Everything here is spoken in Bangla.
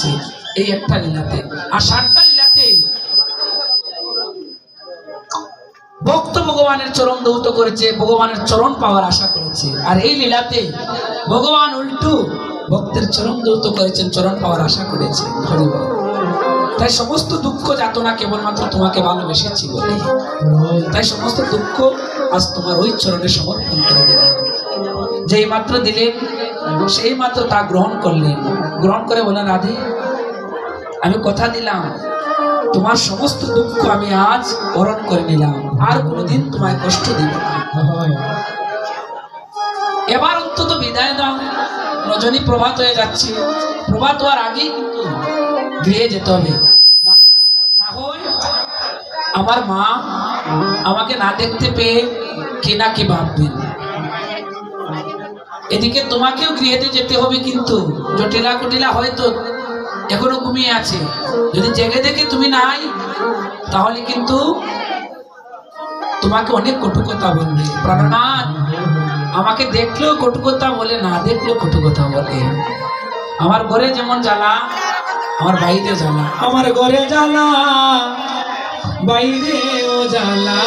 এসেছে এই একটা লীলাতে। আর 7টা লীলাতে ভক্ত ভগবানের চরণ দৌত করেছে, ভগবানের চরণ পাওয়ার আশা করেছে। আর এই লীলাতে ভগবান উল্টু ভক্তের চরণ দৌত করেছেন, চরণ পাওয়ার আশা করেছে। তাই সমস্ত দুঃখ যাতনা কেবলমাত্র তোমাকে ভালোবেসেছি বলে, তাই সমস্ত দুঃখ আজ তোমার ওই চরণে সমর্পণ করে দিলাম। যেই মাত্র দিলেন সেই মাত্র তা গ্রহণ করলেন। গ্রহণ করে বলেন, রাধে আমি কথা দিলাম তোমার সমস্ত দুঃখ আমি আজ বরণ করে নিলাম, আর কোনোদিন তোমায় কষ্ট দিব না। এবার অন্তত বিদায় দাও, রজনী প্রভাত হয়ে যাচ্ছে, প্রভাত হওয়ার আগেই কিন্তু গৃহে যেতে হবে। না হয় আমার মা আমাকে না দেখতে পেয়ে কি না কি ভাববেন। এদিকে তোমাকেও গৃহেতে যেতে হবে, কিন্তু জটিলা কুটিলা হয়তো এখনো ঘুমিয়ে আছে। যদি জেগে দেখে তুমি নাই, তাহলে কিন্তু তোমাকে অনেক কটু কথা বলবে। প্রাণনাথ আমাকে দেখলেও কটু কথা বলে, না দেখলেও কটু কথা বলে। আমার ঘরে যেমন জ্বালা, আমার বাইরে জ্বালা। আমার ঘরে জ্বালা, বাইরেও জ্বালা।